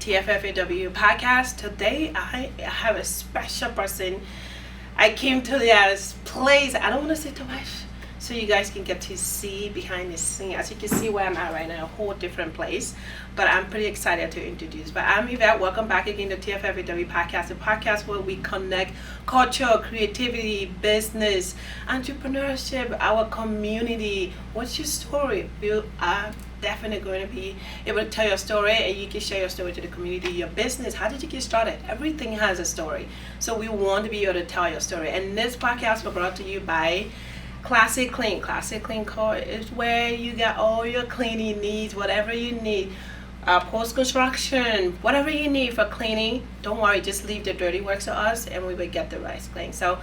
TFFAW podcast. Today I have a special person. I came to this place. I don't want to say too much, so you guys can get to see behind the scene. As you can see where I'm at right now, a whole different place. But I'm pretty excited to introduce. But I'm Yvette. Welcome back again to TFFAW podcast, a podcast where we connect culture, creativity, business, entrepreneurship, our community. What's your story? You are definitely going to be able to tell your story, and you can share your story to the community, your business. How did you get started? Everything has a story. So we want to be able to tell your story. And this podcast was brought to you by Classic Clean. Classic Clean Co. is where you get all your cleaning needs, whatever you need. Post-construction, whatever you need for cleaning, don't worry, just leave the dirty work to us and we will get the rest clean. So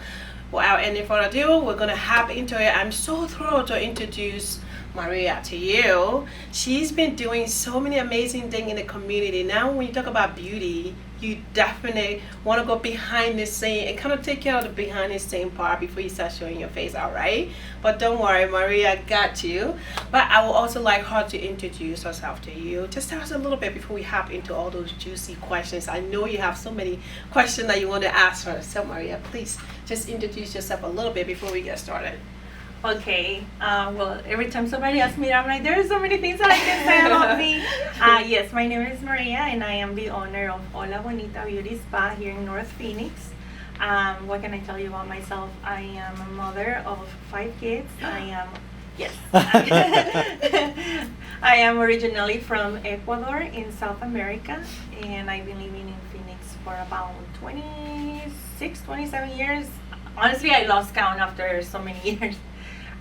without any further ado, we're going to hop into it. I'm so thrilled to introduce Maria to you. She's been doing so many amazing things in the community. Now when you talk about beauty, you definitely want to go behind the scene and kind of take care of the behind the scene part before you start showing your face, all right? But don't worry, Maria got you. But I would also like her to introduce herself to you. Just tell us a little bit before we hop into all those juicy questions. I know you have so many questions that you want to ask her. So Maria, please just introduce yourself a little bit before we get started. Okay, well, every time somebody asks me, I'm like, there's so many things that I can say about me. Yes, my name is Maria, and I am the owner of Hola Bonita Beauty Spa here in North Phoenix. What can I tell you about myself? I am a mother of 5 kids. Yes. I am originally from Ecuador in South America, and I've been living in Phoenix for about 27 years. Honestly, I lost count after so many years.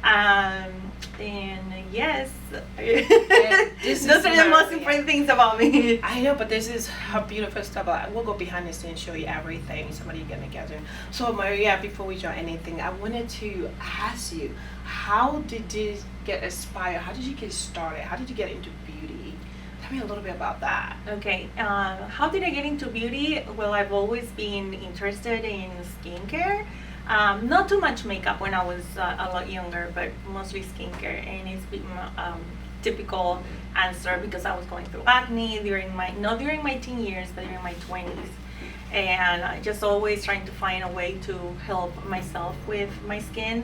And yes, those are the most important things about me. I know, but this is her beautiful stuff. We'll go behind the scenes and show you everything. Somebody get together. So Maria, before we join anything, I wanted to ask you, how did you get inspired? How did you get started? How did you get into beauty? Tell me a little bit about that. Okay, how did I get into beauty? Well, I've always been interested in skincare. Not too much makeup when I was a lot younger, but mostly skincare, and it's been typical answer because I was going through acne not during my teen years, but during my 20s, and I just always trying to find a way to help myself with my skin.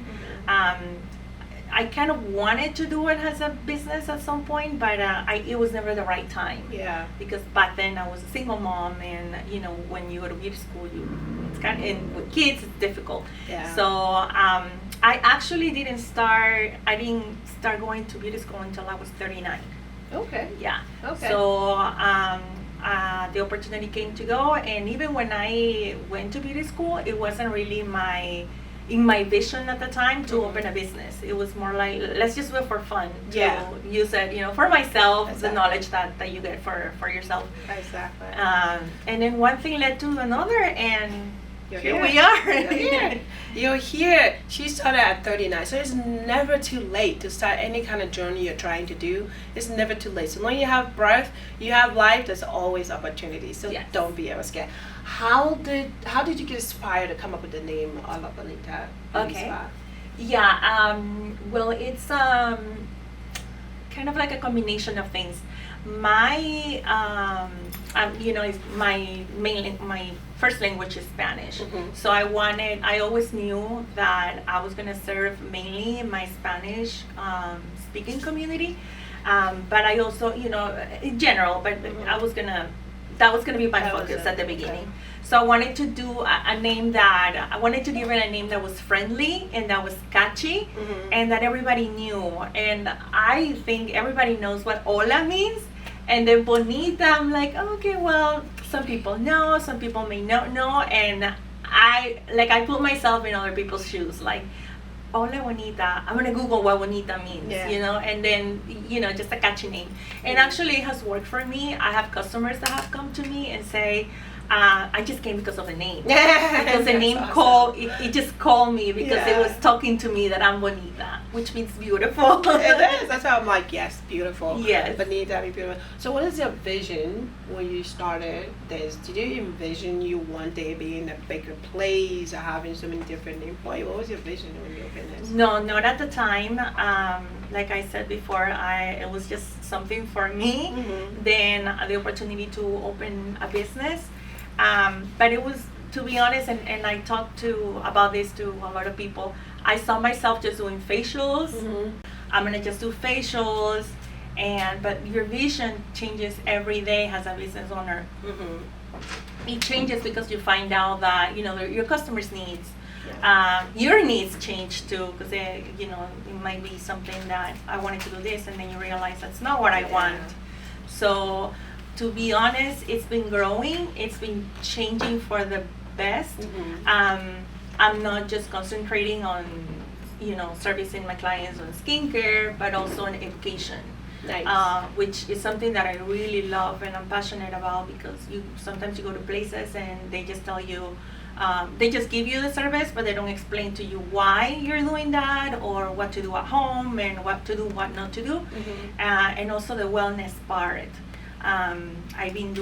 I kind of wanted to do it as a business at some point, but it was never the right time. Yeah. Because back then I was a single mom, and when you go to beauty school, and with kids it's difficult. Yeah. So I actually didn't start going to beauty school until I was 39. Okay. Yeah. Okay. So the opportunity came to go, and even when I went to beauty school, it wasn't really in my vision at the time to open a business. It was more like, let's just do it for fun, to use it, for myself, exactly. The knowledge that you get for yourself. Exactly. And then one thing led to another, and here we are. You're here. She started at 39, so it's never too late to start any kind of journey you're trying to do. It's never too late. So when you have breath, you have life, there's always opportunity. So yes. Don't be ever scared. How did you get inspired to come up with the name Hola Bonita? Okay. Yeah. Well, it's kind of like a combination of things. My my first language is Spanish. Mm-hmm. So I always knew that I was gonna serve mainly my Spanish speaking community, but I also in general, but Mm-hmm. that was gonna be my focus at the beginning. Okay. So I wanted to do a name I wanted to give it a name that was friendly and that was catchy, Mm-hmm. and that everybody knew. And I think everybody knows what hola means. And then bonita, I'm like, okay, well, some people know, some people may not know, and I put myself in other people's shoes, like, hola bonita, I'm gonna Google what bonita means, and then, just a catchy name. And actually it has worked for me. I have customers that have come to me and say, I just came because of the name. Because the name awesome. It just called me because it was talking to me that I'm bonita. which means beautiful. It is. That's why I'm like, yes, beautiful. Yes. Bonita, be beautiful. So, what is your vision when you started this? Did you envision you one day being in a bigger place or having so many different employees? What was your vision when you opened this? No, not at the time. Like I said before, it was just something for me. Mm-hmm. Then the opportunity to open a business. But it was, to be honest, and I talked about this to a lot of people. I saw myself just doing facials. Mm-hmm. I'm gonna just do facials, but your vision changes every day as a business owner. Mm-hmm. It changes because you find out that your customers' needs, your needs change too. Because it might be something that I wanted to do this, and then you realize that's not what I want. So, to be honest, it's been growing. It's been changing for the best. Mm-hmm. I'm not just concentrating on, servicing my clients on skincare, but also on education. Nice. Which is something that I really love and I'm passionate about, because sometimes you go to places and they just tell you, they just give you the service, but they don't explain to you why you're doing that, or what to do at home, and what to do, what not to do. Mm-hmm. And also the wellness part. I've been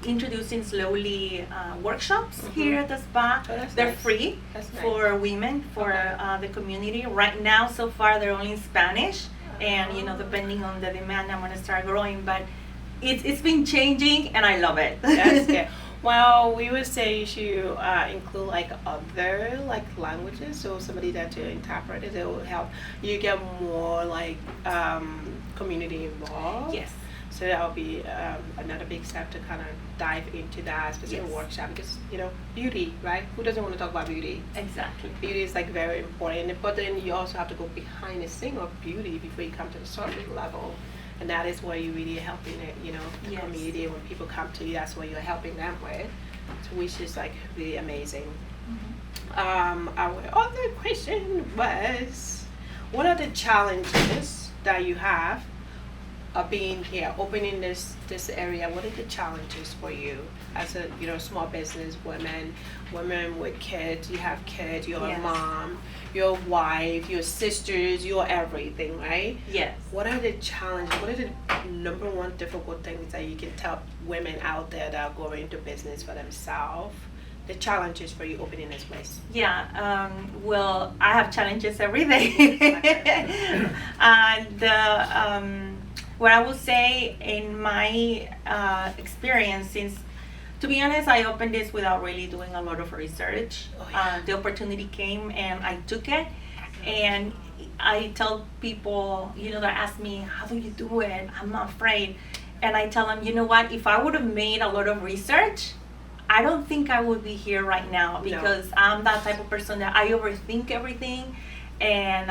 introducing slowly workshops here at the spa. Oh, that's they're nice. free That's nice. for women, for the community. Right now, so far, they're only in Spanish, and depending on the demand, I'm gonna start growing. But it's been changing, and I love it. That's good. Well, we would say you should include other languages, so somebody that to interpret it, it will help you get more community involved. Yes. So that will be another big step to kind of dive into that specific workshop, because beauty, right? Who doesn't want to talk about beauty? Exactly. Beauty is very important, but then you also have to go behind the scene of beauty before you come to the surface level, and that is where you're really helping it. The Yes. community. When people come to you, that's what you're helping them with, so which is really amazing. Mm-hmm. Our other question was, what are the challenges that you have being here, opening this area? What are the challenges for you as a small business women with kids? You have kids, you're a mom, your wife, your sisters, you're everything, right? Yes. What are the challenges? What are the number one difficult things that you can tell women out there that are going into business for themselves? The challenges for you opening this place? Yeah, well, I have challenges every day. And what I will say in my experience, since, to be honest, I opened this without really doing a lot of research. The opportunity came and I took it. And I tell people, that ask me, how do you do it? I'm not afraid. And I tell them, you know what, if I would have made a lot of research, I don't think I would be here right now, because I'm that type of person that I overthink everything, and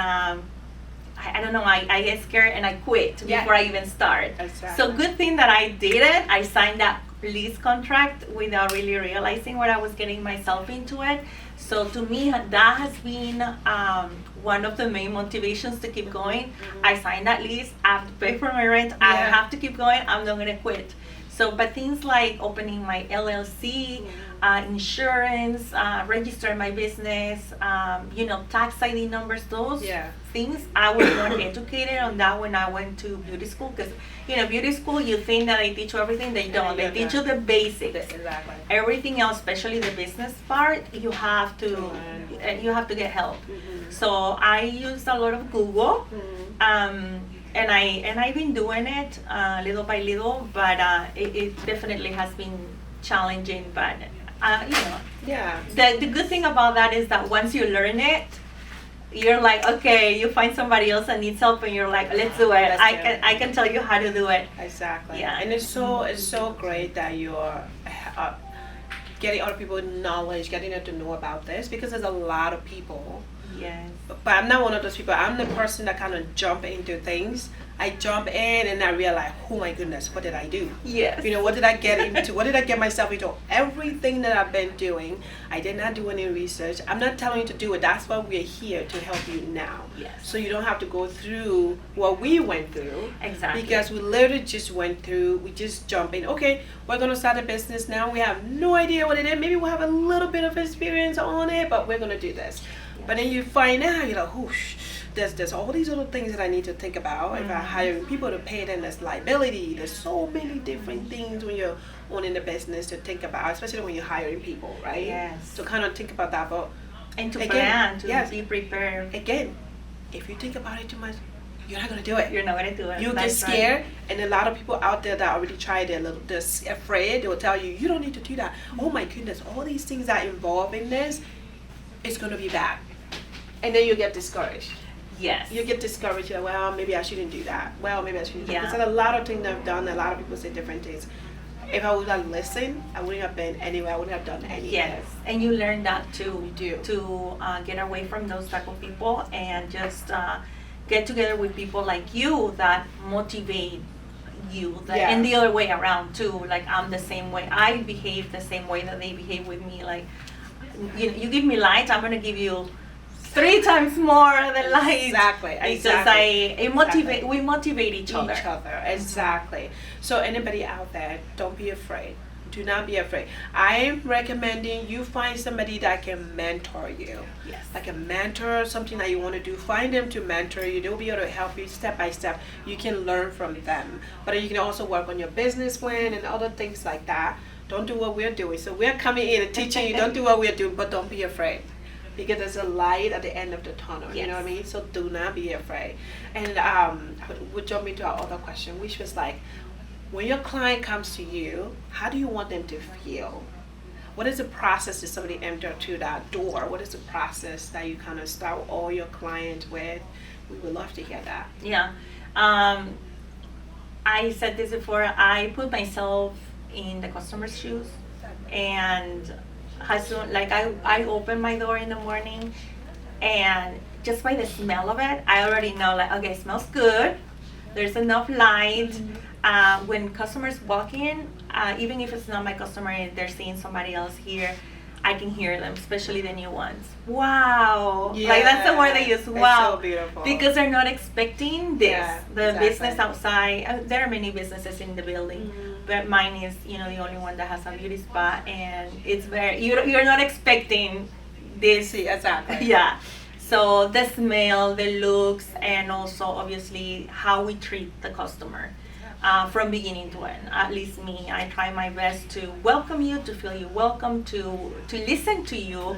I don't know, I get scared and I quit before I even start. Exactly. So good thing that I did it. I signed that lease contract without really realizing what I was getting myself into it. So to me, that has been one of the main motivations to keep going. Mm-hmm. I signed that lease, I have to pay for my rent, I have to keep going, I'm not gonna quit. So, but things like opening my LLC, insurance, registering my business, tax ID numbers, those things, I was not educated on that when I went to beauty school. Because, beauty school, you think that they teach you everything, they don't. They teach you the basics. Exactly. Everything else, especially the business part, you have to get help. Mm-hmm. So I used a lot of Google. Mm-hmm. And I've been doing it little by little, but it definitely has been challenging. But the good thing about that is that once you learn it, you're like, okay, you find somebody else that needs help, and you're like, let's do it. I can tell you how to do it. Exactly. Yeah. And it's so great that you're getting other people knowledge, getting them to know about this, because there's a lot of people. Yes. But I'm not one of those people. I'm the person that kind of jump into things. I jump in and I realize, oh my goodness, what did I do? Yes. What did I get into? What did I get myself into? Everything that I've been doing, I did not do any research. I'm not telling you to do it. That's why we're here, to help you now. Yes. So you don't have to go through what we went through. Exactly. Because we literally just went through, we just jump in. Okay, we're going to start a business now. We have no idea what it is. Maybe we'll have a little bit of experience on it, but we're going to do this. But then you find out, you're like, whoosh, there's all these little things that I need to think about if I'm hiring people to pay them. There's liability. There's so many different things when you're owning the business to think about, especially when you're hiring people, right? Yes. So kind of think about that, but And to again, plan, to yes. be prepared. Again, if you think about it too much, you're not gonna do it. You're not gonna do it. You get That's scared, right. and a lot of people out there that already tried, they're afraid. They will tell you, you don't need to do that. Oh my goodness, all these things that involve in this, it's gonna be bad, and then you get discouraged. Yes. You get discouraged. You're like, well, maybe I shouldn't do that. Well, maybe I shouldn't. Yeah. Because a lot of things I've done, a lot of people say different things. If I would have listened, I wouldn't have been anywhere. I wouldn't have done anything. Yes, and you learn that too. You do. To get away from those type of people and just get together with people like you that motivate you. Yeah. And the other way around too. Like I'm the same way. I behave the same way that they behave with me. Like you give me light, I'm gonna give you 3 times more than light. Exactly. Because we motivate each other. Exactly. So anybody out there, don't be afraid. Do not be afraid. I'm recommending you find somebody that can mentor you. Yes. Like a mentor, something that you want to do. Find them to mentor you. They'll be able to help you step by step. You can learn from them. But you can also work on your business plan and other things like that. Don't do what we're doing. So we're coming in and teaching you, don't do what we're doing, but don't be afraid. Because there's a light at the end of the tunnel, you know what I mean? So do not be afraid. And we'll jump into our other question, which was like, when your client comes to you, how do you want them to feel? What is the process that somebody enter to that door? What is the process that you kind of start all your clients with? We would love to hear that. Yeah. I said this before, I put myself in the customer's shoes, and as soon, like I open my door in the morning, and just by the smell of it, I already know, like, okay, it smells good, there's enough light. When customers walk in, even if it's not my customer and they're seeing somebody else here, I can hear them, especially the new ones. Wow. Yeah. Like that's the word they use. Wow. It's so beautiful. Because they're not expecting this. Yeah, the exactly. business outside, there are many businesses in the building, but mine is, the only one that has a beauty spa, and it's very, you're not expecting this. See, exactly. Yeah. So the smell, the looks, and also obviously how we treat the customer. From beginning to end, at least me, I try my best to welcome you, to feel you welcome, to listen to you,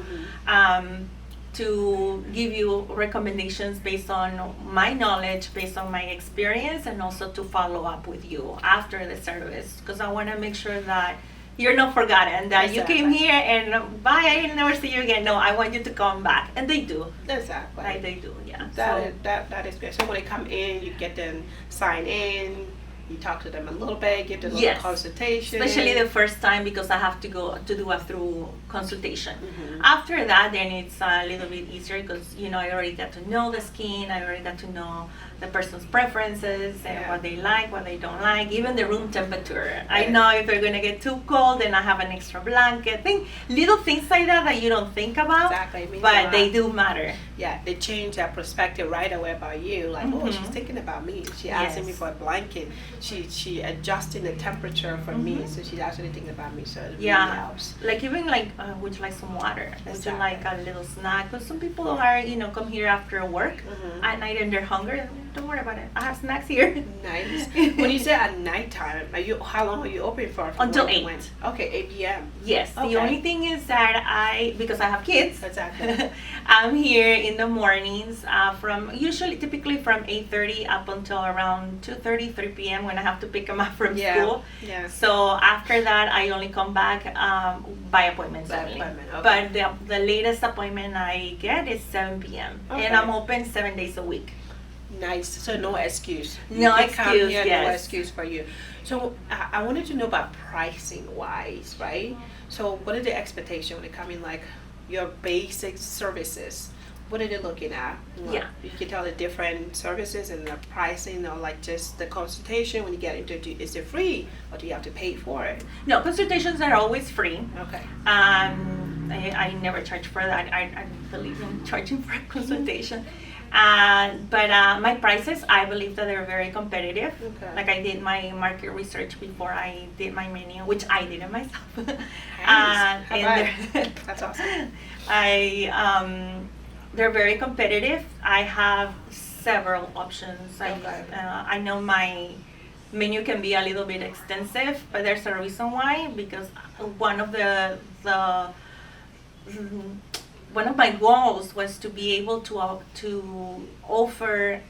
to give you recommendations based on my knowledge, based on my experience, and also to follow up with you after the service, because I want to make sure that you're not forgotten, that you came here and bye, I never see you again. No, I want you to come back, and they do. Exactly. Like they do, yeah. That is great. So when they come in, you get them sign in. You talk to them a little bit, give them a little consultation. Especially the first time, because I have to go to do a through consultation. Mm-hmm. After that, then it's a little bit easier because, I already got to know the skin, I already got to know the person's preferences and what they like, what they don't like, even the room temperature. I know if they're gonna get too cold, then I have an extra blanket. Little things like that you don't think about, but they do matter. Yeah, they change their perspective right away about you. Like, oh, she's thinking about me. She asking me for a blanket. She adjusting the temperature for me, so she's actually thinking about me. So it really helps. Like even would you like some water? Would you like a little snack? Because some people are, come here after work at night and they're hungry. Don't worry about it. I have snacks here. Nice. When you say at nighttime, how long are you open for? Until 8. Okay, 8 p.m. Yes. Okay. The only thing is that because I have kids. Exactly. I'm here in the mornings typically from 8:30 up until around 2:30, 3 p.m. when I have to pick them up from school. Yeah. So after that, I only come back by appointments only. Okay. But the latest appointment I get is 7 p.m. And I'm open 7 days a week. Nice. So no excuse. No excuse. Come here, no excuse for you. So I wanted to know about pricing wise, right? So what are the expectations when it comes in, like your basic services? What are they looking at? Yeah. You can tell the different services and the pricing, or like just the consultation when you get into it. Is it free or do you have to pay for it? No, consultations are always free. Okay. I never charge for that. I don't believe in charging for a consultation. But my prices, I believe that they're very competitive. Okay. Like I did my market research before I did my menu, which I did it myself. Nice. That's awesome. they're very competitive. I have several options. Okay. I know my menu can be a little bit extensive, but there's a reason why. Because one of one of my goals was to be able to offer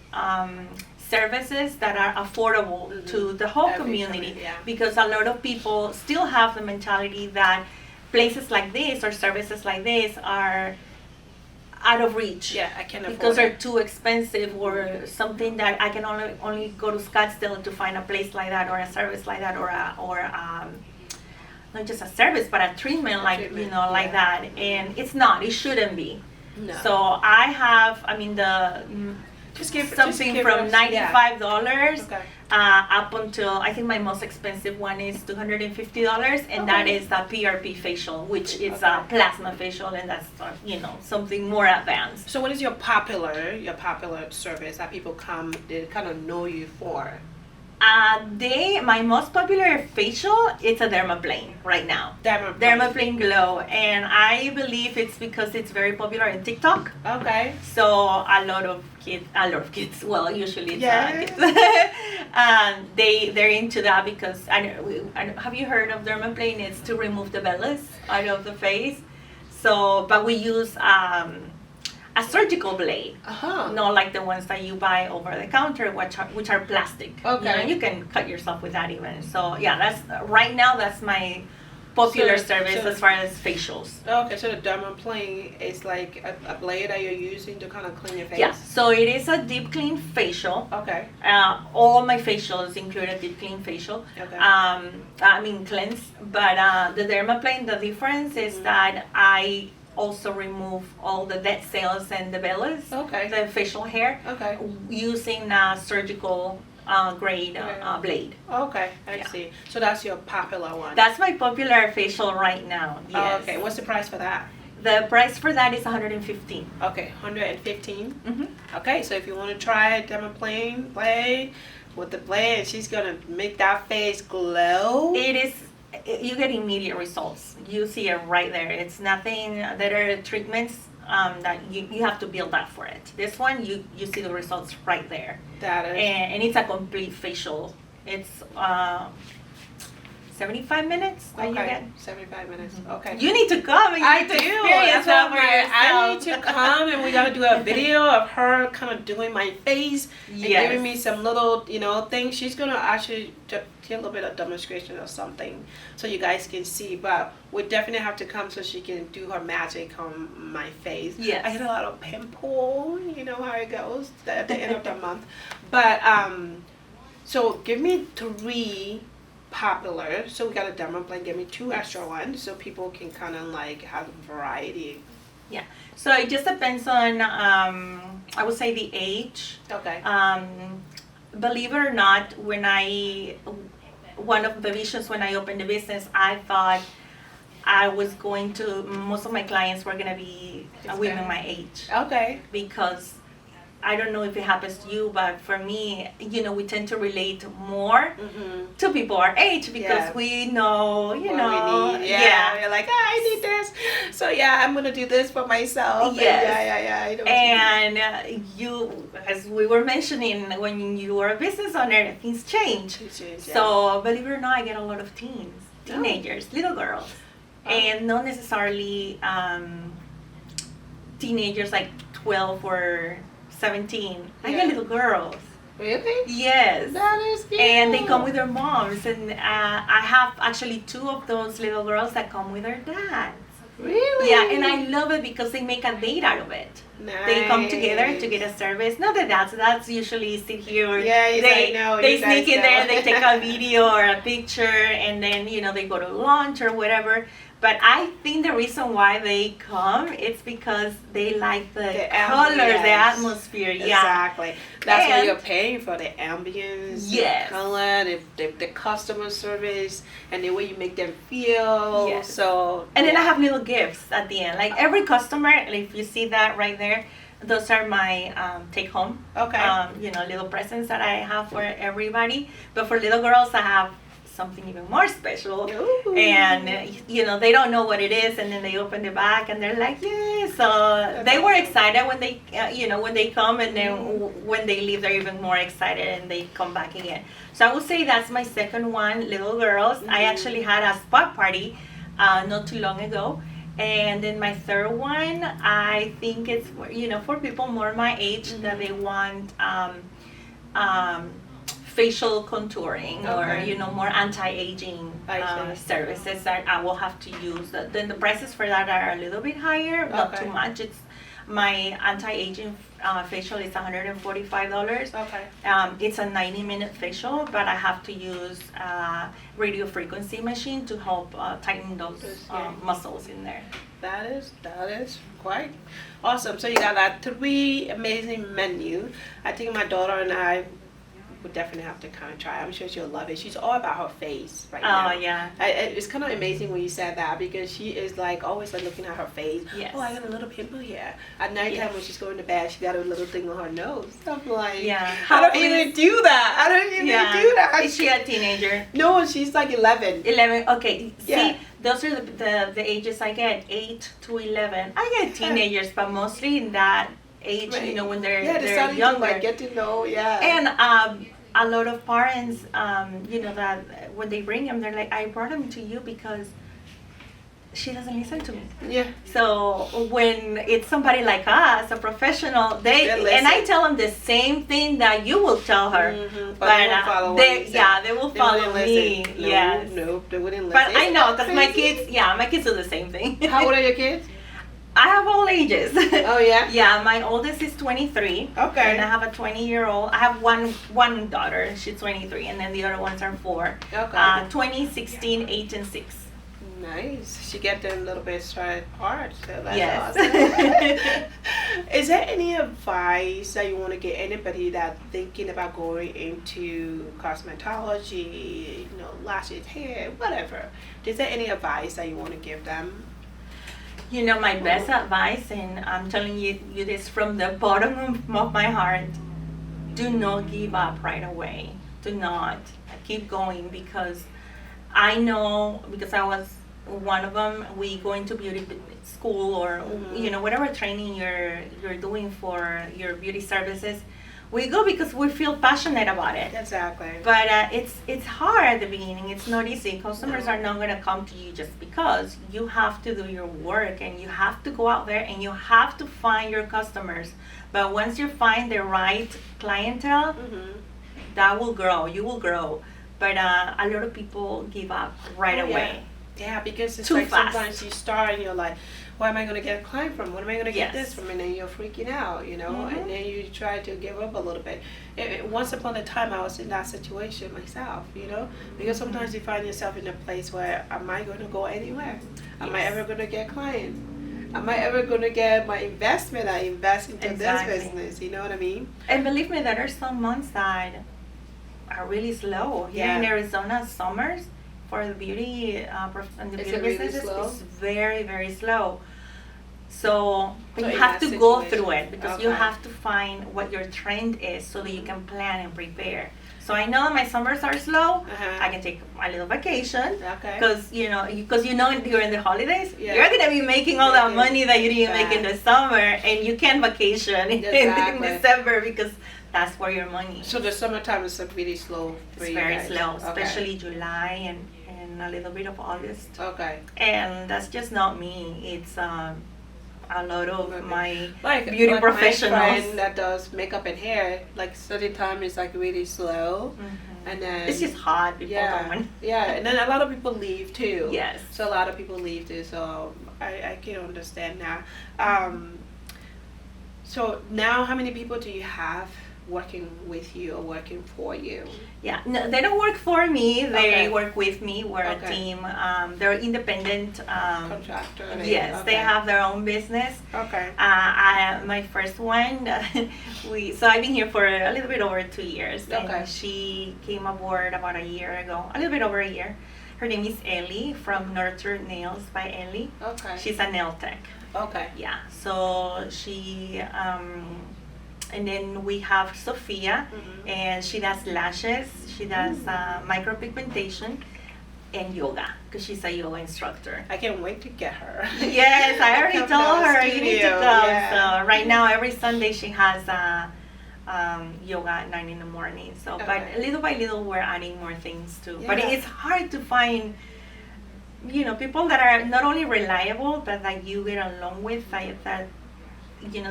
services that are affordable to the whole community. Yeah. Because a lot of people still have the mentality that places like this or services like this are out of reach. Yeah, I can afford because they're it. too expensive or something that I can only go to Scottsdale to find a place like that or a service like that or not just a service but a treatment like treatment, like yeah. that, and it's not. It shouldn't be. No. So I have, I mean, the something from $95 Okay. up until I think my most expensive one is $250, and that is the PRP facial, which is a plasma facial, and that's something more advanced. So what is your popular service that people come, they kind of know you for? My most popular facial, it's a dermaplane right now. Dermaplane Glow, and I believe it's because it's very popular in TikTok. Okay. So a lot of kids. Well, usually it's kids. They're into that because have you heard of dermaplane? It's to remove the vellus out of the face. So, but we use a surgical blade, not like the ones that you buy over the counter, which are plastic. Okay. You can cut yourself with that even. So yeah, that's my popular service as far as facials. Okay, so the dermaplane is like a blade that you're using to kind of clean your face? Yeah, so it is a deep clean facial. Okay. All my facials include a deep clean facial. Okay. I mean cleanse, but the dermaplane, the difference is that I also remove all the dead cells and the vellus, the facial hair, using a surgical grade blade. Okay, I see. So that's your popular one. That's my popular facial right now. Yes. Oh, okay, what's the price for that? The price for that is $115. Okay, $115. Mm-hmm. Okay, so if you want to try a dermaplane blade with the blade, she's gonna make that face glow. It is. You get immediate results. You see it right there. It's nothing. There are treatments that you have to build up for it. This one, you see the results right there. That is. And it's a complete facial. It's 75 minutes that you get. 75 minutes. Okay. You need to come. And I you do. Experience that for I need yourself. to come, and we gotta do a video of her kind of doing my face and giving me some little, things. She's gonna actually do a little bit of demonstration or something, so you guys can see. But we definitely have to come so she can do her magic on my face. Yes. I get a lot of pimple. You know how it goes at the end of the month. But so give me 3 popular. So we got a dermaplane. Give me 2 extra ones so people can kind of like have variety. Yeah. So it just depends on I would say the age. Okay. Believe it or not, one of the visions when I opened the business, I thought I was most of my clients were going to be women my age. Okay. Because I don't know if it happens to you, but for me, we tend to relate more to people our age because we know, what we need. Yeah. You're like, I need this. So yeah, I'm gonna do this for myself. Yes. I know what you mean. You, as we were mentioning, when you are a business owner, things change. Yeah. So believe it or not, I get a lot of teenagers, little girls, and not necessarily teenagers like 12 or 17. I get little girls. Really? Yes. That is cute. And they come with their moms, and I have actually 2 of those little girls that come with their dads. Really? Yeah, and I love it because they make a date out of it. Nice. They come together to get a service. Not the dads usually sit here. They sneak in there, they take a video or a picture, and then they go to lunch or whatever. But I think the reason why they come, it's because they like the color, the atmosphere. Yeah. Exactly. That's what you're paying for, the ambience, yes, the color, the customer service, and the way you make them feel. Yes. So. And then I have little gifts at the end. Like every customer, if you see that right there, those are my take home. Okay. Little presents that I have for everybody. But for little girls, I have something even more special. Ooh. And you know, they don't know what it is, and then they open the bag and they're like, yeah. So they were excited when they, you know, when they come, and then when they leave, they're even more excited and they come back again. So I would say that's my second one, little girls. I actually had a spot party not too long ago. And then my third one, I think it's, you know, for people more my age that they want facial contouring or, you know, more anti-aging services that I will have to use. Then the prices for that are a little bit higher, not too much. It's my anti-aging facial is $145. Okay. It's a 90-minute facial, but I have to use radio frequency machine to help tighten those muscles in there. That is quite awesome. So you got that 3 amazing menu. I think my daughter and I would definitely have to come and try. I'm sure she'll love it. She's all about her face right now. Oh yeah. It's kind of amazing when you said that, because she is like always like looking at her face. Yes. Oh, I got a little pimple here. At nighttime when she's going to bed, she got a little thing on her nose. I'm like, I don't even do that. I don't even do that. Is she a teenager? No, she's like 11. 11. Okay. See, those are the ages I get, 8 to 11. I get teenagers, but mostly in that age, you know, when they're younger. To, like, get to know, And a lot of parents, you know, that when they bring them, they're like, I brought him to you because she doesn't listen to me. Yeah. So when it's somebody like us, a professional, and I tell them the same thing that you will tell her. Mm-hmm. But they won't follow they will follow me. No, yes. No, they wouldn't listen. But I know, because my kids do the same thing. How old are your kids? I have all ages. Oh yeah? Yeah, my oldest is 23. Okay. And I have a 20-year-old. I have one daughter. She's 23, and then the other ones are 4. Okay. 20, 16, 8, and 6. Nice. She get them a little bit started hard. So that's Yes. awesome. Is there any advice that you want to give anybody that thinking about going into cosmetology, you know, lashes, hair, whatever? Is there any advice that you want to give them? You know, my best advice, and I'm telling you this from the bottom of my heart, do not give up right away. Do not. Keep going, because I know, because I was one of them, we go into beauty school or, you know, whatever training you're doing for your beauty services. We go because we feel passionate about it. Exactly. But it's hard at the beginning. It's not easy. Customers are not going to come to you just because. You have to do your work, and you have to go out there, and you have to find your customers. But once you find the right clientele, that will grow. You will grow. But a lot of people give up right away. Yeah, because it's too like fast. Sometimes you start and you're like, where am I going to get a client from? What am I going to get Yes. this from? And then you're freaking out, you know, and then you try to give up a little bit. Once upon a time, I was in that situation myself, you know, because sometimes you find yourself in a place where, am I going to go anywhere? Am I ever going to get clients? Am I ever going to get my investment? I invest into this business, you know what I mean? And believe me, there are some months that are really slow. Here in Arizona, summers for the beauty and the beauty businesses is very, very slow. So you have to go through it, because you have to find what your trend is so that you can plan and prepare. So I know my summers are slow. I can take a little vacation, because you know during the holidays you're gonna be making all that money that you didn't make in the summer, and you can vacation in December, because that's where your money is. So the summertime is like really slow for It's you very guys. slow, especially July and a little bit of August. Okay. And that's just not me. It's a lot of my beauty professionals. My friend that does makeup and hair, like study time is like really slow, and then it's just hot. People don't want. And then a lot of people leave too. Yes. So a lot of people leave too. So I can understand now. So now, how many people do you have working with you or working for you? Yeah, no, they don't work for me. They work with me. We're a team. They're independent. Contractor. Yes, they have their own business. Okay. My first one, so I've been here for a little bit over 2 years. And she came aboard about a year ago, a little bit over a year. Her name is Ellie from Nurture Nails by Ellie. Okay. She's a nail tech. Okay. Yeah, so she, and then we have Sophia, and she does lashes. She does micropigmentation and yoga because she's a yoga instructor. I can't wait to get her. Yes, I already Come told to the her you need to studio, come. yeah. So right now, every Sunday she has yoga at 9 in the morning. So, but Okay. little by little, we're adding more things too. But Yeah. it's hard to find, people that are not only reliable, but that you get along with. That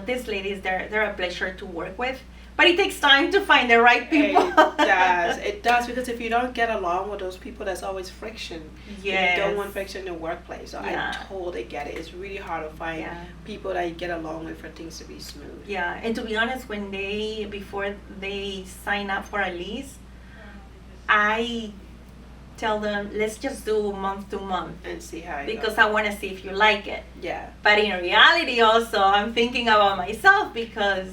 these ladies, they're a pleasure to work with. But it takes time to find the right people. It does, because if you don't get along with those people, there's always friction. Yes. You don't want friction in the workplace. So Yeah. I totally get it. It's really hard to find Yeah. people that you get along with for things to be smooth. Yeah, and to be honest, before they sign up for a lease, I tell them, let's just do month to month And see how it because goes. I want to see if you like it. Yeah. But in reality, also, I'm thinking about myself because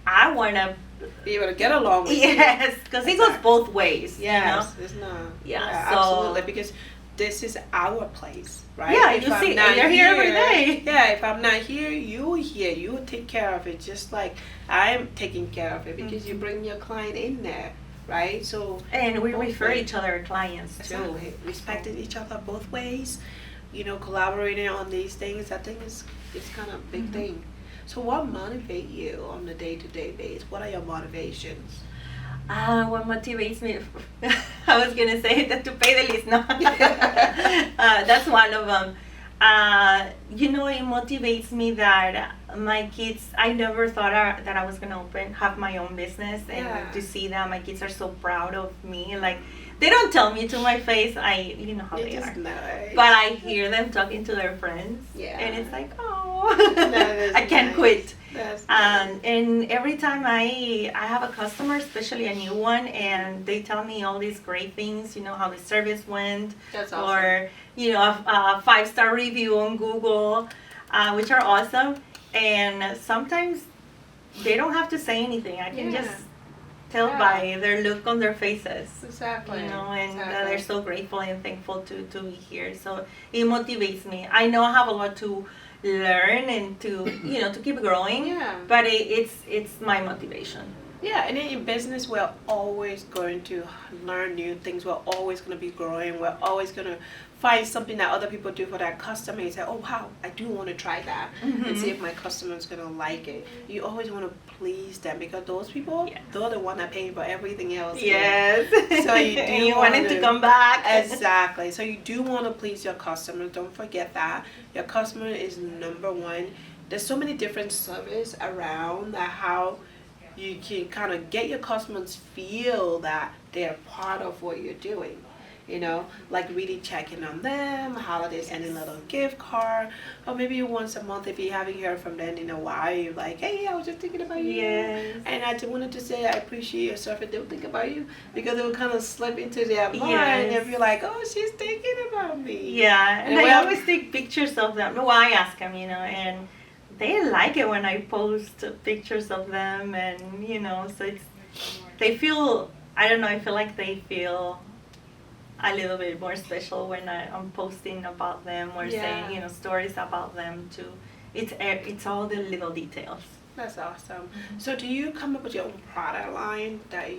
I want to, Be able to get along with yes, because it goes Exactly. both ways. Yes, it's not. Yeah, so- absolutely. Because this is our place, right? Yeah, If you I'm see, not you're here every day. Yeah, if I'm not here, you're here. You take care of it, just like I'm taking care of it, because you bring your client in there, right? So And we both refer ways. each other clients too. Exactly. Respecting each other both ways, collaborating on these things. I think it's kind of a big thing. So what motivate you on a day-to-day basis? What are your motivations? What motivates me? I was gonna say that to pay the lease. No, that's one of them. It motivates me that my kids. I never thought that I was gonna have my own business, and Yeah. to see that my kids are so proud of me. Like they don't tell me to my face. You know how You they just are. know it. But I hear them talking to their friends, Yeah. and it's like, oh, That is I can't nice. quit. That's nice. And every time I have a customer, especially a new one, and they tell me all these great things, how the service went, That's awesome. or a 5-star review on Google, which are awesome. And sometimes they don't have to say anything. I can Yeah. just tell Yeah. by their look on their faces. Exactly. And Exactly. they're so grateful and thankful to be here. So it motivates me. I know I have a lot to learn and to keep growing. Yeah. But it's my motivation. Yeah, and in business, we're always going to learn new things. We're always going to be growing. We're always going to find something that other people do for their customer and say, oh, wow, I do want to try that and see if my customer is going to like it. You always want to please them, because those people, Yes. they're the one that pay for everything else. Yes. So you do And you want it to wanna- come back. Exactly. So you do want to please your customers. Don't forget that. Your customer is number one. There's so many different services around that how you can kind of get your customers feel that they're part of what you're doing. Like really checking on them, holidays, sending a little gift card, or maybe once a month if you haven't heard from them in a while, you're like, hey, I was just thinking about you. Yes. And I just wanted to say I appreciate your service. They'll think about you, because it will kind of slip into their mind Yes. and be like, oh, she's thinking about me. Yeah, and I well- always take pictures of them. Well, I ask them, and they like it when I post pictures of them, and so they feel. I don't know. I feel like they feel a little bit more special when I'm posting about them or Yeah. saying stories about them too. It's all the little details. That's awesome. So do you come up with your own product line that you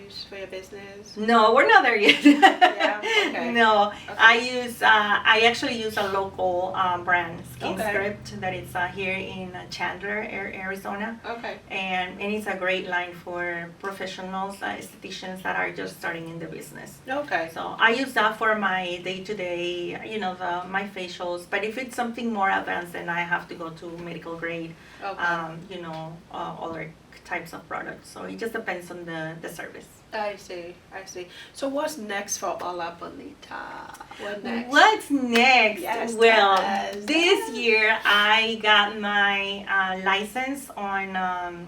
use for your business? No, we're not there yet. Yeah? Okay. No, Okay. I actually use a local brand, Skin Okay. Script, that is here in Chandler, Arizona. Okay. And it's a great line for professionals, estheticians that are just starting in the business. Okay. So I use that for my day-to-day, my facials. But if it's something more advanced, then I have to go to medical grade, Okay. other types of products. So it just depends on the service. I see. So what's next for Hola Bonita? What next? What's next? Yes, Well, yes. this year I got my license on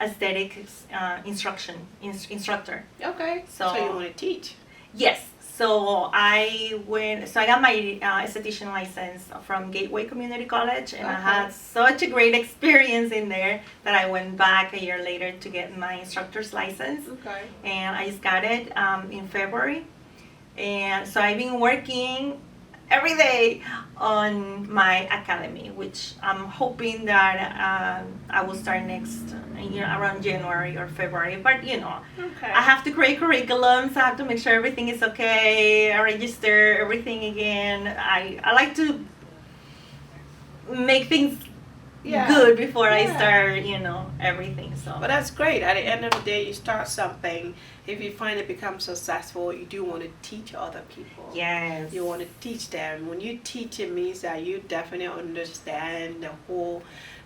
aesthetics instructor. Okay. So- you want to teach? Yes. So I got my esthetician license from Gateway Community College, and I Okay. had such a great experience in there that I went back a year later to get my instructor's license, Okay. and I just got it in February. And so I've been working every day on my academy, which I'm hoping that I will start next, around January or February. But Okay. I have to create curriculums. I have to make sure everything is okay. I register everything again. I like to make things good before I start, everything. So. But that's great. At the end of the day, you start something. If you find it becomes successful, you do want to teach other people. Yes. You want to teach them. When you teach, it means that you definitely understand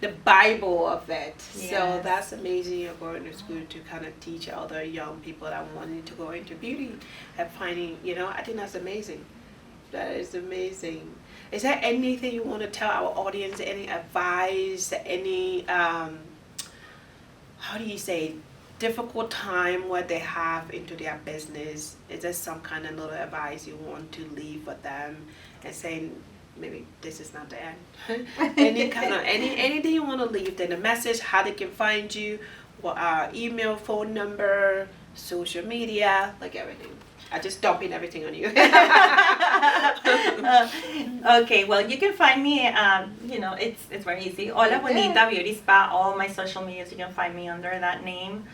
the Bible of it. Yes. So that's amazing. You're going to school to kind of teach other young people that wanting to go into beauty and finding, I think that's amazing. That is amazing. Is there anything you want to tell our audience? Any advice? Any how do you say, difficult time what they have into their business? Is there some kind of little advice you want to leave for them and saying maybe this is not the end? Anything you want to leave? Then a message, how they can find you, email, phone number, social media, like everything. I just dumping everything on you. Okay, well, you can find me, it's very easy. Hola Bonita Beauty Spa, all my social medias, you can find me under that name.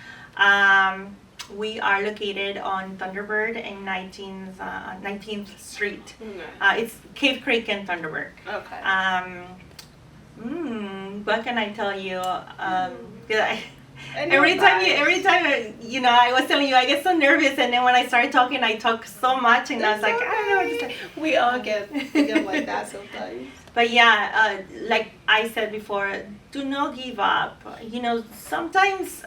We are located on Thunderbird and 19th Street. It's Cave Creek and Thunderbird. Okay. What can I tell you? Every time I was telling you, I get so nervous, and then when I started talking, I talk so much, and I was like, I don't know what to say. We all get like that sometimes. But yeah, like I said before, do not give up. Sometimes,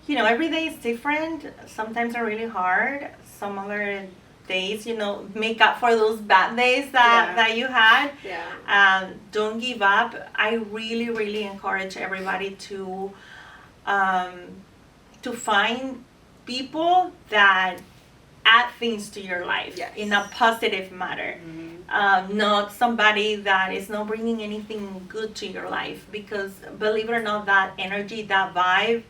every day is different. Sometimes are really hard. Some other days, make up for those bad days that you had. Yeah. Don't give up. I really, really encourage everybody to find people that add things to your life in a positive manner. Mm-hmm. Not somebody that is not bringing anything good to your life, because believe it or not, that energy, that vibe,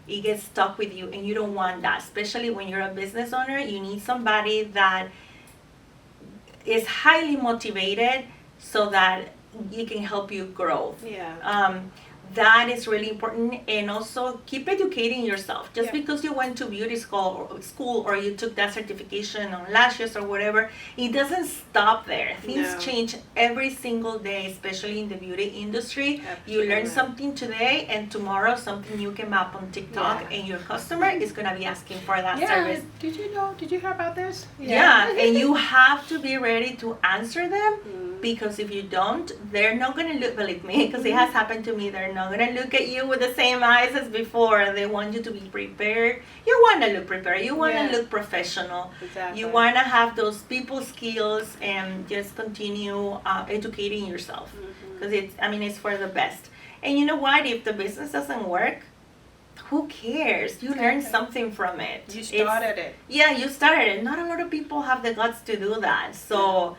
it gets stuck with you, and you don't want that. Especially when you're a business owner, you need somebody that is highly motivated so that it can help you grow. Yeah. That is really important, and also keep educating yourself. Just because you went to beauty school or you took that certification on lashes or whatever, it doesn't stop there. Things change every single day, especially in the beauty industry. Absolutely. You learn something today, and tomorrow something new came up on TikTok, and your customer is going to be asking for that service. Did you hear about this? Yeah, and you have to be ready to answer them. Because if you don't, they're not going to look, believe me, because it has happened to me, they're not going to look at you with the same eyes as before. They want you to be prepared. You want to look prepared. You want to look professional. Exactly. You want to have those people skills, and just continue educating yourself. Because it's for the best. And you know what? If the business doesn't work, who cares? You learned something from it. You started it. Yeah, you started it. Not a lot of people have the guts to do that. So...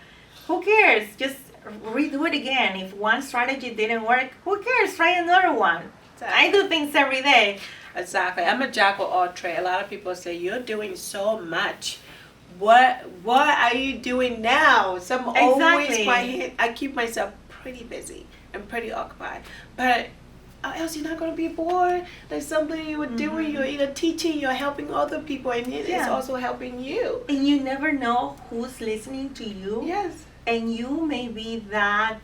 who cares? Just redo it again. If one strategy didn't work, who cares? Try another one. Exactly. I do things every day. Exactly. I'm a jack of all trades. A lot of people say, you're doing so much. What are you doing now? So I'm always I keep myself pretty busy and pretty occupied. But else you're not going to be bored. There's something you were doing. You're either teaching, you're helping other people, and it's also helping you. And you never know who's listening to you. Yes. And you may be that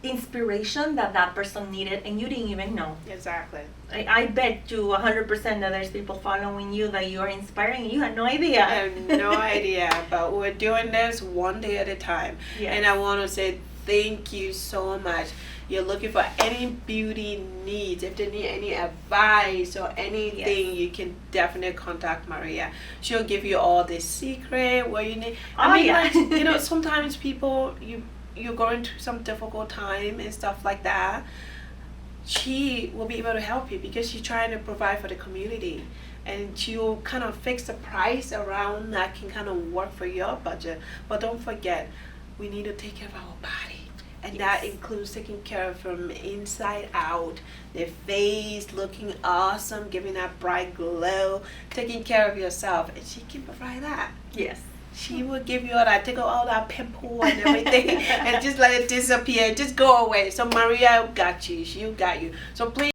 inspiration that person needed, and you didn't even know. Exactly. I bet you 100% that there's people following you that you are inspiring, and you had no idea. I have no idea, but we're doing this one day at a time. Yes. And I want to say thank you so much. You're looking for any beauty needs, if they need any advice or anything, you can definitely contact Maria. She'll give you all the secret, what you need. Like, sometimes people, you're going through some difficult time and stuff like that. She will be able to help you because she's trying to provide for the community. And she'll kind of fix the price around that can kind of work for your budget. But don't forget, we need to take care of our body. And that includes taking care of from inside out, their face looking awesome, giving that bright glow, taking care of yourself, and she can provide that. Yes. She will give you all that, take out all that pimple and everything, and just let it disappear, just go away. So Maria got you. She got you. So please.